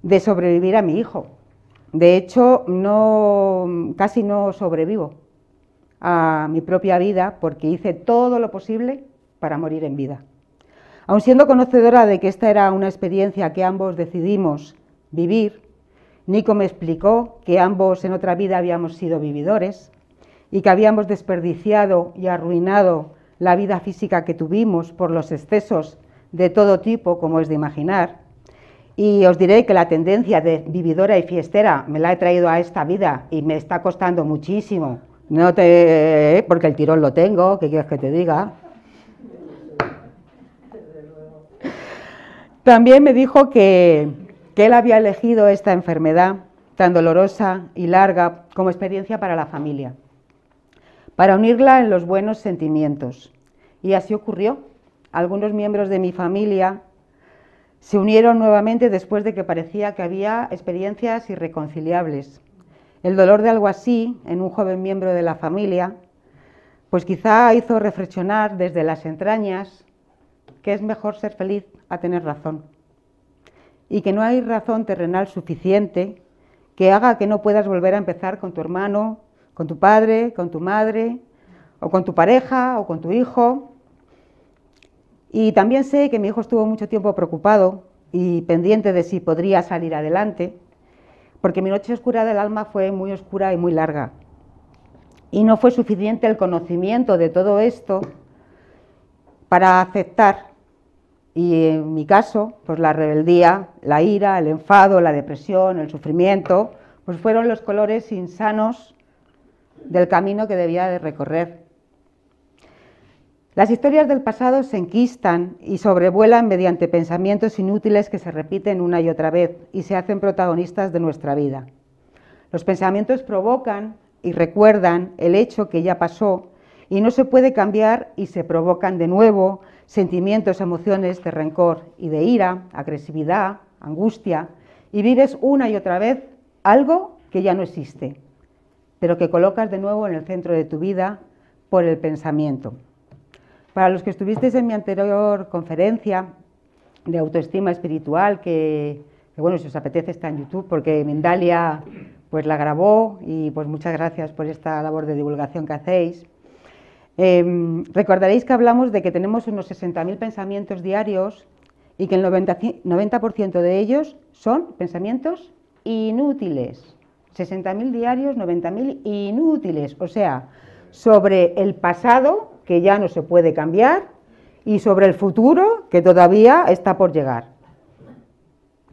de sobrevivir a mi hijo. De hecho, casi no sobrevivo a mi propia vida porque hice todo lo posible para morir en vida. Aun siendo conocedora de que esta era una experiencia que ambos decidimos vivir, Nico me explicó que ambos en otra vida habíamos sido vividores y que habíamos desperdiciado y arruinado la vida física que tuvimos por los excesos de todo tipo, como es de imaginar. Y os diré que la tendencia de vividora y fiestera me la he traído a esta vida y me está costando muchísimo. Porque el tirón lo tengo, ¿qué quieres que te diga? También me dijo que él había elegido esta enfermedad tan dolorosa y larga como experiencia para la familia, para unirla en los buenos sentimientos. Y así ocurrió. Algunos miembros de mi familia se unieron nuevamente después de que parecía que había experiencias irreconciliables. El dolor de algo así en un joven miembro de la familia, pues quizá hizo reflexionar desde las entrañas que es mejor ser feliz a tener razón y que no hay razón terrenal suficiente que haga que no puedas volver a empezar con tu hermano, con tu padre, con tu madre, o con tu pareja, o con tu hijo. Y también sé que mi hijo estuvo mucho tiempo preocupado y pendiente de si podría salir adelante, porque mi noche oscura del alma fue muy oscura y muy larga. Y no fue suficiente el conocimiento de todo esto para aceptar, y en mi caso, pues la rebeldía, la ira, el enfado, la depresión, el sufrimiento, pues fueron los colores insanos del camino que debía de recorrer. Las historias del pasado se enquistan y sobrevuelan mediante pensamientos inútiles que se repiten una y otra vez y se hacen protagonistas de nuestra vida. Los pensamientos provocan y recuerdan el hecho que ya pasó y no se puede cambiar y se provocan de nuevo sentimientos, emociones de rencor y de ira, agresividad, angustia, y vives una y otra vez algo que ya no existe, pero que colocas de nuevo en el centro de tu vida por el pensamiento. Para los que estuvisteis en mi anterior conferencia de autoestima espiritual, que bueno, si os apetece está en YouTube, porque Mindalia pues la grabó y pues muchas gracias por esta labor de divulgación que hacéis. Recordaréis que hablamos de que tenemos unos 60.000 pensamientos diarios y que el 90% de ellos son pensamientos inútiles. 60.000 diarios, 90.000 inútiles, o sea, sobre el pasado, que ya no se puede cambiar, y sobre el futuro, que todavía está por llegar.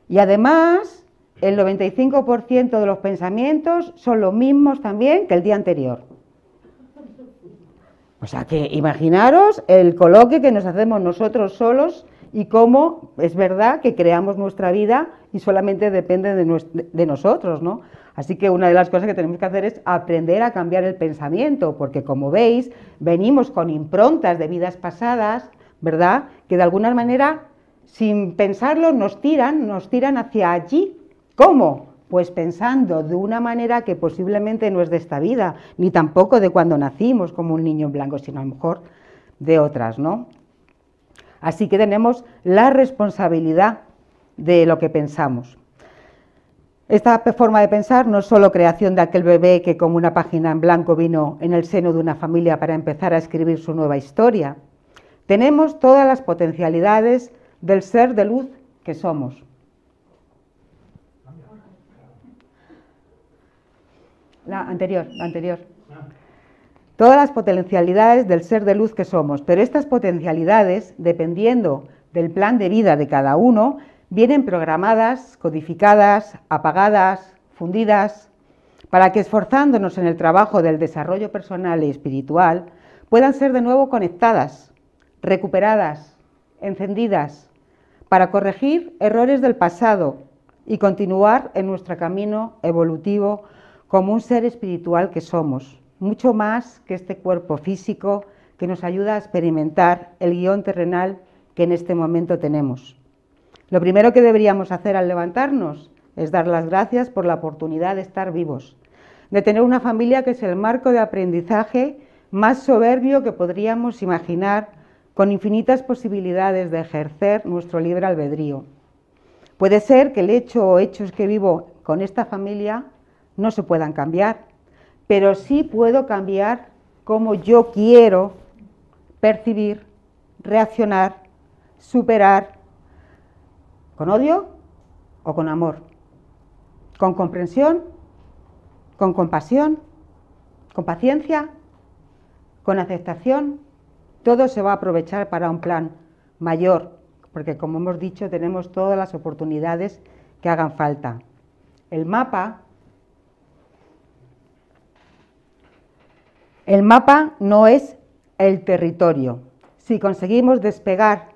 Y además, el 95% de los pensamientos son los mismos también que el día anterior. O sea que imaginaros el coloquio que nos hacemos nosotros solos y cómo es verdad que creamos nuestra vida y solamente depende de nosotros, ¿no? Así que una de las cosas que tenemos que hacer es aprender a cambiar el pensamiento, porque como veis, venimos con improntas de vidas pasadas, ¿verdad? Que de alguna manera, sin pensarlo, nos tiran hacia allí. ¿Cómo? Pues pensando de una manera que posiblemente no es de esta vida, ni tampoco de cuando nacimos como un niño en blanco, sino a lo mejor de otras, ¿no? Así que tenemos la responsabilidad de lo que pensamos. Esta forma de pensar no es solo creación de aquel bebé que como una página en blanco vino en el seno de una familia para empezar a escribir su nueva historia. Tenemos todas las potencialidades del ser de luz que somos. La anterior. Todas las potencialidades del ser de luz que somos, pero estas potencialidades, dependiendo del plan de vida de cada uno, vienen programadas, codificadas, apagadas, fundidas, para que esforzándonos en el trabajo del desarrollo personal y espiritual, puedan ser de nuevo conectadas, recuperadas, encendidas, para corregir errores del pasado y continuar en nuestro camino evolutivo como un ser espiritual que somos, mucho más que este cuerpo físico que nos ayuda a experimentar el guión terrenal que en este momento tenemos. Lo primero que deberíamos hacer al levantarnos es dar las gracias por la oportunidad de estar vivos, de tener una familia que es el marco de aprendizaje más soberbio que podríamos imaginar, con infinitas posibilidades de ejercer nuestro libre albedrío. Puede ser que el hecho o hechos que vivo con esta familia no se puedan cambiar, pero sí puedo cambiar cómo yo quiero percibir, reaccionar, superar, con odio o con amor, con comprensión, con compasión, con paciencia, con aceptación. Todo se va a aprovechar para un plan mayor, porque como hemos dicho, tenemos todas las oportunidades que hagan falta. El mapa no es el territorio. Si conseguimos despegar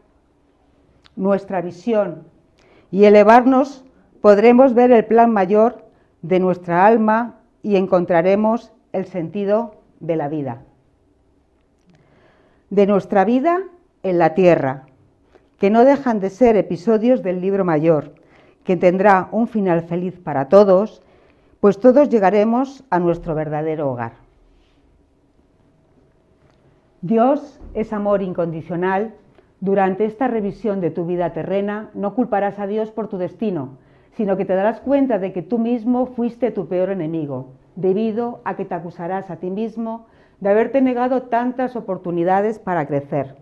nuestra visión y elevarnos, podremos ver el plan mayor de nuestra alma y encontraremos el sentido de la vida. De nuestra vida en la tierra, que no dejan de ser episodios del libro mayor, que tendrá un final feliz para todos, pues todos llegaremos a nuestro verdadero hogar. Dios es amor incondicional. Durante esta revisión de tu vida terrena, no culparás a Dios por tu destino, sino que te darás cuenta de que tú mismo fuiste tu peor enemigo, debido a que te acusarás a ti mismo de haberte negado tantas oportunidades para crecer.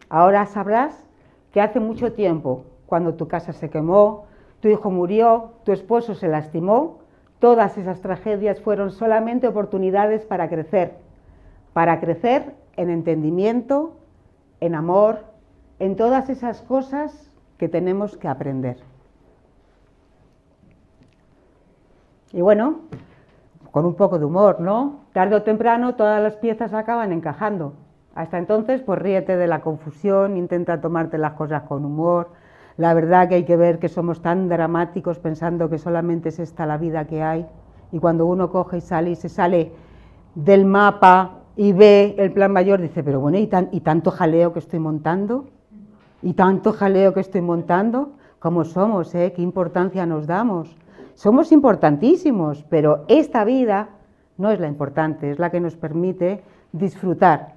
Ahora sabrás que hace mucho tiempo, cuando tu casa se quemó, tu hijo murió, tu esposo se lastimó, todas esas tragedias fueron solamente oportunidades para crecer en entendimiento, en amor, en todas esas cosas que tenemos que aprender. Y bueno, con un poco de humor, ¿no? Tarde o temprano todas las piezas acaban encajando. Hasta entonces, pues ríete de la confusión, intenta tomarte las cosas con humor. La verdad que hay que ver que somos tan dramáticos pensando que solamente es esta la vida que hay. Y cuando uno coge y se sale del mapa y ve el plan mayor, dice, pero bueno, ¿y tanto jaleo que estoy montando? ¿Y tanto jaleo que estoy montando? ¿Cómo somos, eh? ¿Qué importancia nos damos? Somos importantísimos, pero esta vida no es la importante, es la que nos permite disfrutar,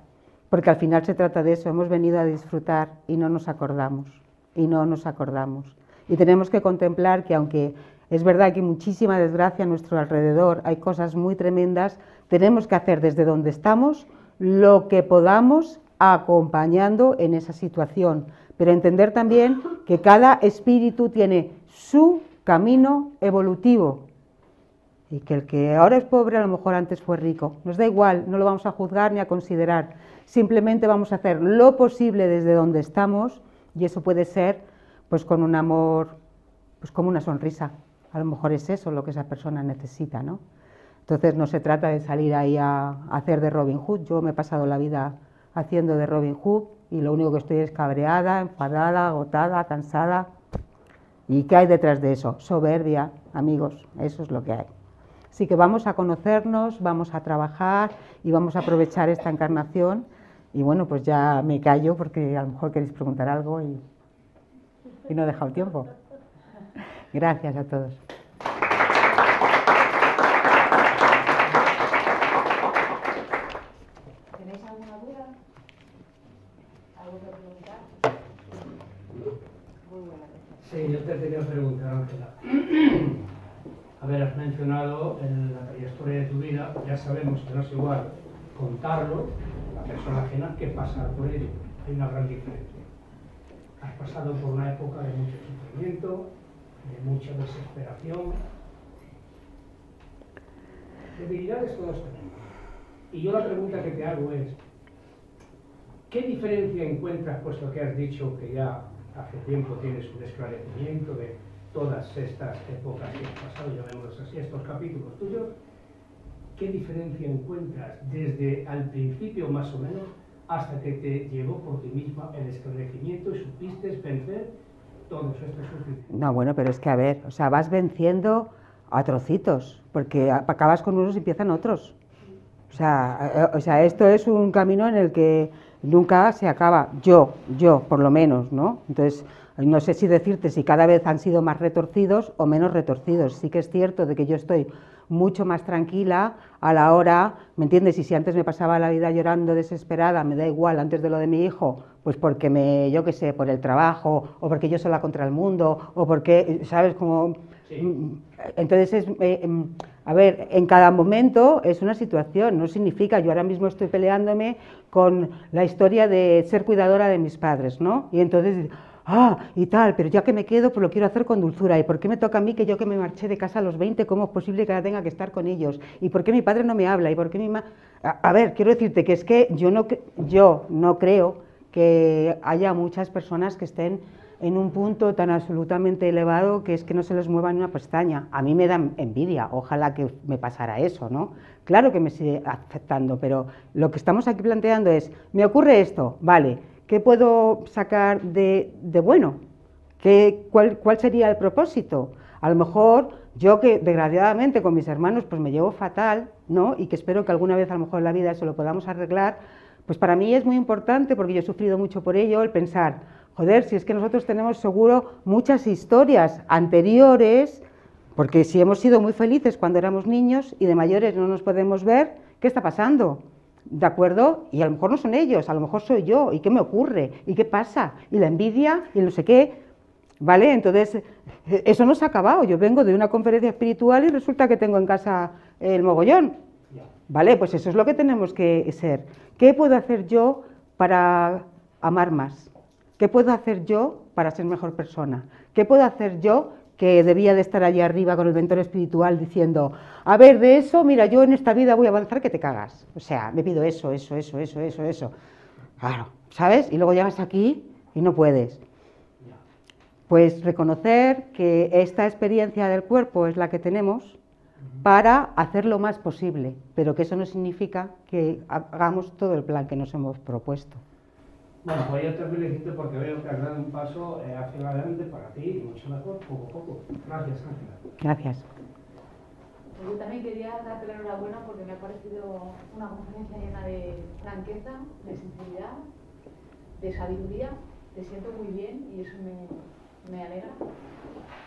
porque al final se trata de eso, hemos venido a disfrutar y no nos acordamos, Y tenemos que contemplar que aunque es verdad que hay muchísima desgracia a nuestro alrededor, hay cosas muy tremendas, tenemos que hacer desde donde estamos lo que podamos acompañando en esa situación, pero entender también que cada espíritu tiene su camino evolutivo y que el que ahora es pobre a lo mejor antes fue rico. Nos da igual, no lo vamos a juzgar ni a considerar, simplemente vamos a hacer lo posible desde donde estamos Y eso puede ser pues con un amor, pues como una sonrisa. A lo mejor es eso lo que esa persona necesita, ¿no? Entonces no se trata de salir ahí a hacer de Robin Hood. Yo me he pasado la vida haciendo de Robin Hood y lo único que estoy es cabreada, enfadada, agotada, cansada. ¿Y qué hay detrás de eso? Soberbia, amigos, eso es lo que hay. Así que vamos a conocernos, vamos a trabajar y vamos a aprovechar esta encarnación. Y bueno, pues ya me callo porque a lo mejor queréis preguntar algo y no he dejado tiempo. Gracias a todos.
¿Tenéis alguna duda? ¿Algo que preguntar? Muy buena.
Sí, yo te quería preguntar, Ángela. A ver, has mencionado en la trayectoria de tu vida, ya sabemos que no es igual contarlo, la persona ajena, que pasar por ello. Hay una gran diferencia. Has pasado por una época de mucho sufrimiento, de mucha desesperación. Debilidades todos tenemos. Y yo la pregunta que te hago es, ¿qué diferencia encuentras, puesto que has dicho que ya hace tiempo tienes un esclarecimiento de todas estas épocas que has pasado, llamémoslos así, estos capítulos tuyos? ¿Qué diferencia encuentras desde al principio más o menos hasta que te llevó por ti misma el esclarecimiento y supiste vencer todos estos sufrimientos?
No, bueno, pero es que a ver, o sea, vas venciendo a trocitos, porque acabas con unos y empiezan otros. O sea, esto es un camino en el que nunca se acaba, yo, por lo menos, ¿no? Entonces, no sé si decirte si cada vez han sido más retorcidos o menos retorcidos. Sí que es cierto de que yo estoy mucho más tranquila a la hora, ¿me entiendes? Y si antes me pasaba la vida llorando desesperada, me da igual, antes de lo de mi hijo, pues porque yo qué sé, por el trabajo, o porque yo sola contra el mundo, o porque, ¿sabes? Como... Sí. Entonces, a ver, en cada momento es una situación, no significa, yo ahora mismo estoy peleándome con la historia de ser cuidadora de mis padres, ¿no? Y entonces, y tal, pero ya que me quedo, pues lo quiero hacer con dulzura. ¿Y por qué me toca a mí que yo que me marché de casa a los 20, cómo es posible que ahora tenga que estar con ellos? ¿Y por qué mi padre no me habla? ¿Y por qué mi madre...? A ver, quiero decirte que es que yo no creo que haya muchas personas que estén en un punto tan absolutamente elevado que es que no se les mueva ni una pestaña. A mí me da envidia, ojalá que me pasara eso, ¿no? Claro que me sigue afectando, pero lo que estamos aquí planteando es, me ocurre esto, vale, ¿qué puedo sacar de bueno? ¿Cuál sería el propósito? A lo mejor yo que desgraciadamente con mis hermanos pues me llevo fatal, ¿no? Y que espero que alguna vez a lo mejor en la vida eso lo podamos arreglar, pues para mí es muy importante, porque yo he sufrido mucho por ello, el pensar, joder, si es que nosotros tenemos seguro muchas historias anteriores, porque si hemos sido muy felices cuando éramos niños y de mayores no nos podemos ver, ¿qué está pasando? ¿De acuerdo? Y a lo mejor no son ellos, a lo mejor soy yo, ¿y qué me ocurre? ¿Y qué pasa? ¿Y la envidia? ¿Y el no sé qué? ¿Vale? Entonces, eso no se ha acabado. Yo vengo de una conferencia espiritual y resulta que tengo en casa el mogollón. ¿Vale? Pues eso es lo que tenemos que ser. ¿Qué puedo hacer yo para amar más? ¿Qué puedo hacer yo para ser mejor persona? ¿Qué puedo hacer yo que debía de estar allí arriba con el mentor espiritual diciendo, a ver, de eso, mira, yo en esta vida voy a avanzar que te cagas? O sea, me pido eso. Claro, ¿sabes? Y luego llegas aquí y no puedes. Pues reconocer que esta experiencia del cuerpo es la que tenemos para hacer lo más posible, pero que eso no significa que hagamos todo el plan que nos hemos propuesto.
Bueno, pues yo te felicito porque veo que has dado un paso hacia adelante para ti y mucho mejor, poco a poco. Gracias, Ángela.
Gracias.
Yo también quería darte la enhorabuena porque me ha parecido una conferencia llena de franqueza, de sinceridad, de sabiduría. Te siento muy bien y eso me alegra.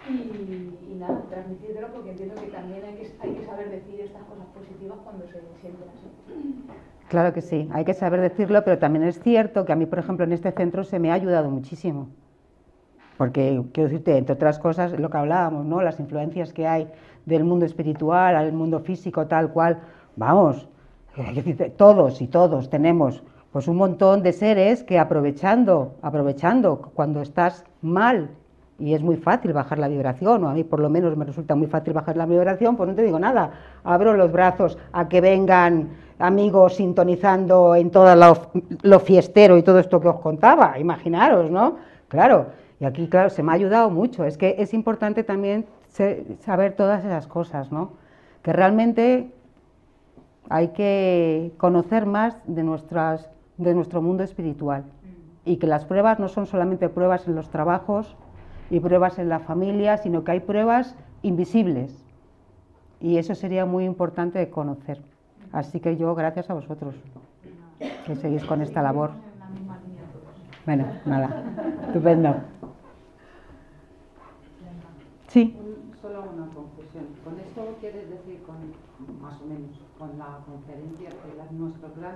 Y nada, transmitírtelo porque entiendo que también hay que saber decir estas cosas positivas cuando se sienten así.
Claro que sí, hay que saber decirlo, pero también es cierto que a mí, por ejemplo, en este centro se me ha ayudado muchísimo. Porque, quiero decirte, entre otras cosas, lo que hablábamos, ¿no? Las influencias que hay del mundo espiritual al mundo físico, tal cual, vamos, todos y todos tenemos pues un montón de seres que aprovechando cuando estás mal, y es muy fácil bajar la vibración, o a mí por lo menos me resulta muy fácil bajar la vibración, pues no te digo nada, abro los brazos a que vengan amigos sintonizando en todo lo fiestero y todo esto que os contaba, imaginaros, ¿no? Claro, y aquí, claro, se me ha ayudado mucho. Es que es importante también saber todas esas cosas, ¿no? Que realmente hay que conocer más de nuestro mundo espiritual. Y que las pruebas no son solamente pruebas en los trabajos y pruebas en la familia, sino que hay pruebas invisibles. Y eso sería muy importante de conocer. Así que yo, gracias a vosotros, que seguís con esta labor. Bueno, nada, estupendo. Sí.
Solo una conclusión. Con esto quieres decir, más o menos, con la conferencia, que nuestro gran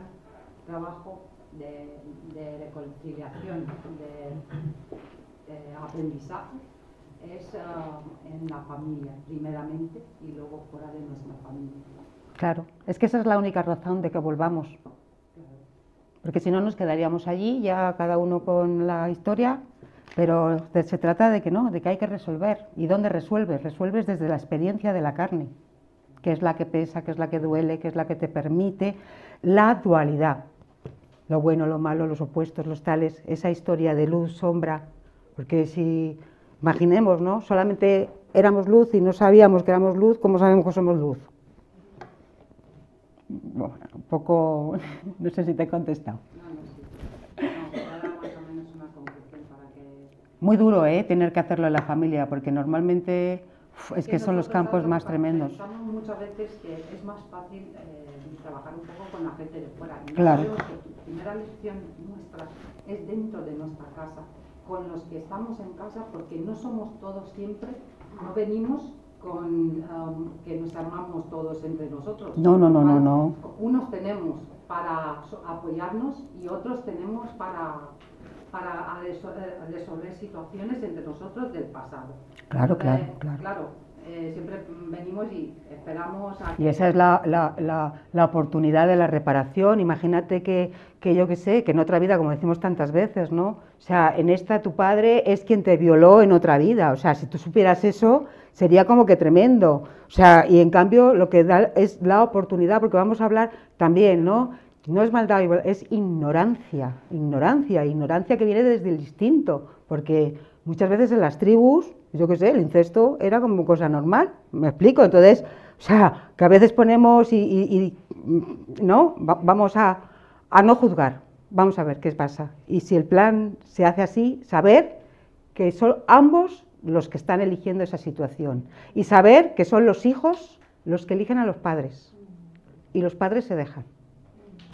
trabajo de reconciliación, de aprendizaje, es en la familia, primeramente, y luego fuera de nuestra familia.
Claro, es que esa es la única razón de que volvamos. Porque si no nos quedaríamos allí, ya cada uno con la historia, pero se trata de que no, de que hay que resolver. ¿Y dónde resuelves? Resuelves desde la experiencia de la carne, que es la que pesa, que es la que duele, que es la que te permite la dualidad. Lo bueno, lo malo, los opuestos, los tales, esa historia de luz, sombra. Porque si, imaginemos, ¿no? Solamente éramos luz y no sabíamos que éramos luz, ¿cómo sabemos que somos luz? Bueno, un poco, no sé si te he contestado. Muy duro, tener que hacerlo en la familia, porque normalmente es que son los campos más tremendos.
Pensamos muchas veces que es más fácil trabajar un poco con la gente de fuera. No
claro.
Sabemos que la primera lección nuestra es dentro de nuestra casa, con los que estamos en casa, porque no somos todos siempre, no venimos con que nos armamos todos entre nosotros.
No.
Unos tenemos para apoyarnos y otros tenemos para resolver situaciones entre nosotros del pasado.
Claro.
Siempre venimos y esperamos a...
Y esa es la oportunidad de la reparación. Imagínate que yo qué sé, que en otra vida, como decimos tantas veces, ¿no? O sea, en esta tu padre es quien te violó en otra vida. O sea, si tú supieras eso, sería como que tremendo. O sea, y en cambio lo que da es la oportunidad, porque vamos a hablar también, ¿no? No es maldad, es ignorancia que viene desde el instinto, porque muchas veces en las tribus, yo qué sé, el incesto era como cosa normal, me explico, entonces, o sea, que a veces ponemos ¿no? Vamos a no juzgar, vamos a ver qué pasa, y si el plan se hace así, saber que son ambos los que están eligiendo esa situación, y saber que son los hijos los que eligen a los padres, y los padres se dejan.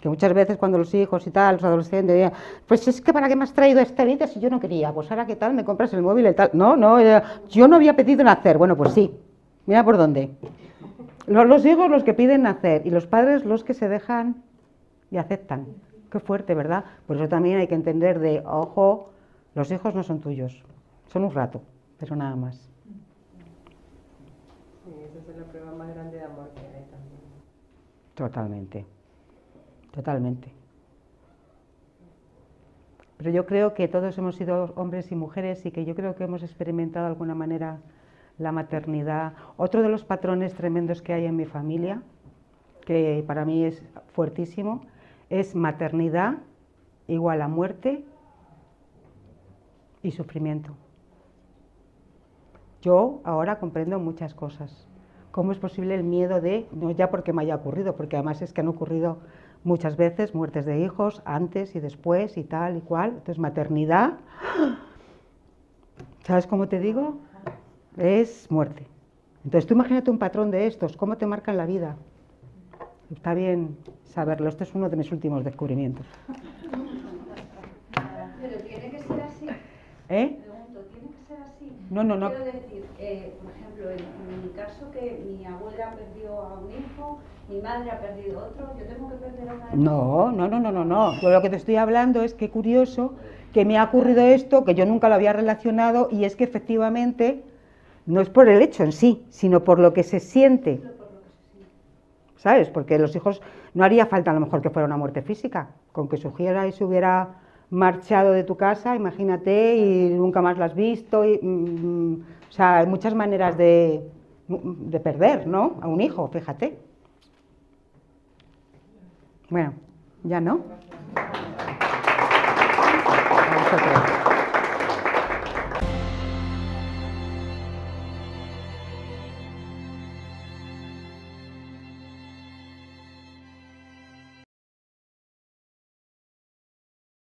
Que muchas veces cuando los hijos y tal, los adolescentes, digan, pues es que ¿para qué me has traído esta vida si yo no quería? Pues ahora qué tal, me compras el móvil y tal. No, yo no había pedido nacer. Bueno, pues sí, mira por dónde. Los hijos los que piden nacer y los padres los que se dejan y aceptan. Qué fuerte, ¿verdad? Por eso también hay que entender de, ojo, los hijos no son tuyos, son un rato, pero nada más.
Sí, esa es la prueba más grande de amor que hay también.
Totalmente. Pero yo creo que todos hemos sido hombres y mujeres y que yo creo que hemos experimentado de alguna manera la maternidad. Otro de los patrones tremendos que hay en mi familia, que para mí es fuertísimo, es maternidad igual a muerte y sufrimiento. Yo ahora comprendo muchas cosas. ¿Cómo es posible el miedo de, no ya porque me haya ocurrido, porque además es que han ocurrido muchas veces muertes de hijos, antes y después y tal y cual. Entonces, maternidad, ¿sabes cómo te digo? Es muerte. Entonces, tú imagínate un patrón de estos, ¿cómo te marcan la vida? Está bien saberlo, este es uno de mis últimos descubrimientos.
Pero tiene que ser así. Pregunto, ¿tiene que ser así?
No.
Quiero decir, por ejemplo, en mi caso, que mi abuela perdió a un hijo, mi madre ha perdido otro, ¿yo tengo que perder a una de ellas?
No. Yo lo que te estoy hablando es que curioso que me ha ocurrido esto, que yo nunca lo había relacionado, y es que efectivamente no es por el hecho en sí, sino por lo que se siente. ¿Sabes? Porque los hijos no haría falta a lo mejor que fuera una muerte física, con que surgiera y se hubiera marchado de tu casa, imagínate, y nunca más la has visto. O sea, hay muchas maneras de perder, ¿no? A un hijo, fíjate. Bueno, ya no. A vosotros.